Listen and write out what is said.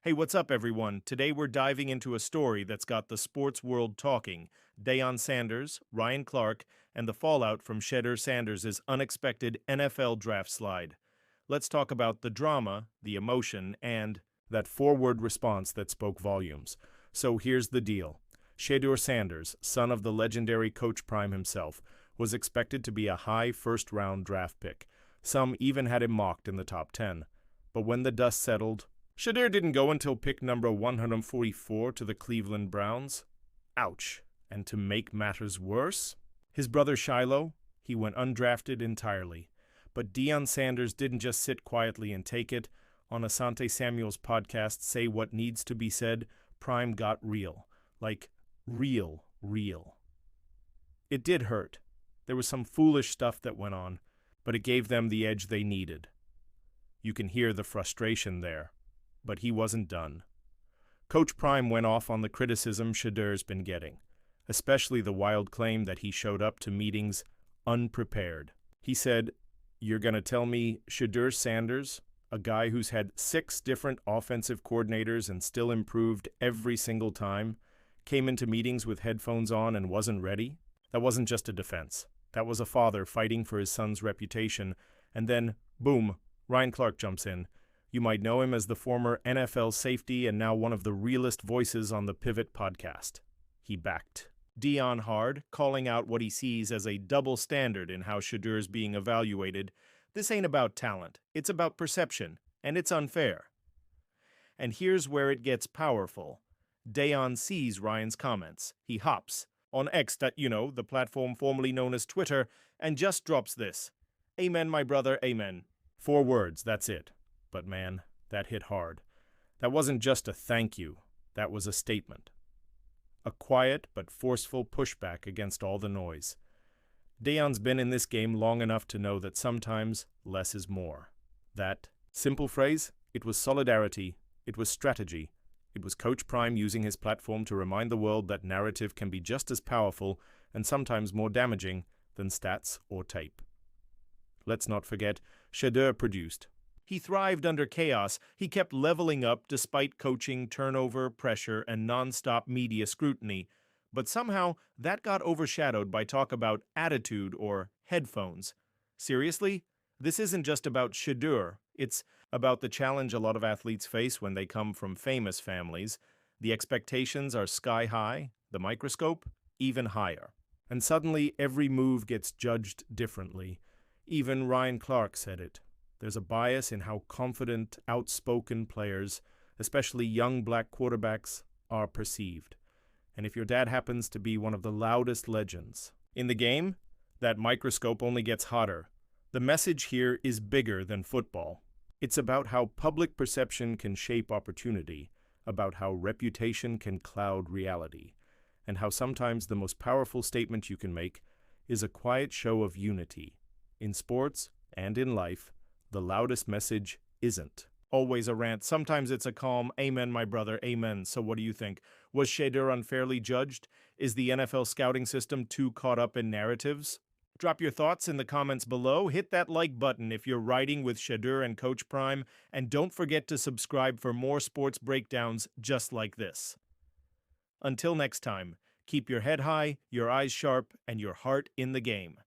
Hey, what's up, everyone? Today we're diving into a story that's got the sports world talking: Deion Sanders, Ryan Clark, and the fallout from Shedeur Sanders' unexpected NFL draft slide. Let's talk about the drama, the emotion, and that four-word response that spoke volumes. So here's the deal. Shedeur Sanders, son of the legendary Coach Prime himself, was expected to be a high first-round draft pick. Some even had him mocked in the top 10. But when the dust settled, Shedeur didn't go until pick number 144 to the Cleveland Browns. Ouch. And to make matters worse, his brother Shiloh, he went undrafted entirely. But Deion Sanders didn't just sit quietly and take it. On Asante Samuel's podcast, Say What Needs to Be Said, Prime got real. Like, real. It did hurt. There was some foolish stuff that went on, but it gave them the edge they needed. You can hear the frustration there. But he wasn't done. Coach Prime went off on the criticism Shedeur's been getting, especially the wild claim that he showed up to meetings unprepared. He said, "You're going to tell me Shedeur Sanders, a guy who's had 6 different offensive coordinators and still improved every single time, came into meetings with headphones on and wasn't ready?" That wasn't just a defense. That was a father fighting for his son's reputation. And then, boom, Ryan Clark jumps in. You might know him as the former NFL safety and now one of the realest voices on the Pivot podcast. He backed Deion hard, calling out what he sees as a double standard in how Shedeur's being evaluated. This ain't about talent, it's about perception, and it's unfair. And here's where it gets powerful. Deion sees Ryan's comments. He hops on X, the platform formerly known as Twitter, and just drops this: "Amen, my brother, amen." 4 words, that's it. But man, that hit hard. That wasn't just a thank you, that was a statement. A quiet but forceful pushback against all the noise. Deion's been in this game long enough to know that sometimes less is more. That simple phrase, it was solidarity, it was strategy. It was Coach Prime using his platform to remind the world that narrative can be just as powerful and sometimes more damaging than stats or tape. Let's not forget, Shedeur produced. He thrived under chaos. He kept leveling up despite coaching, turnover, pressure, and non-stop media scrutiny. But somehow, that got overshadowed by talk about attitude or headphones. Seriously? This isn't just about Shedeur. It's about the challenge a lot of athletes face when they come from famous families. The expectations are sky high, the microscope even higher. And suddenly, every move gets judged differently. Even Ryan Clark said it. There's a bias in how confident, outspoken players, especially young black quarterbacks, are perceived. And if your dad happens to be one of the loudest legends in the game, that microscope only gets hotter. The message here is bigger than football. It's about how public perception can shape opportunity, about how reputation can cloud reality, and how sometimes the most powerful statement you can make is a quiet show of unity. In sports and in life, the loudest message isn't always a rant. Sometimes it's a calm, "Amen, my brother, amen." So what do you think? Was Shedeur unfairly judged? Is the NFL scouting system too caught up in narratives? Drop your thoughts in the comments below. Hit that like button if you're riding with Shedeur and Coach Prime. And don't forget to subscribe for more sports breakdowns just like this. Until next time, keep your head high, your eyes sharp, and your heart in the game.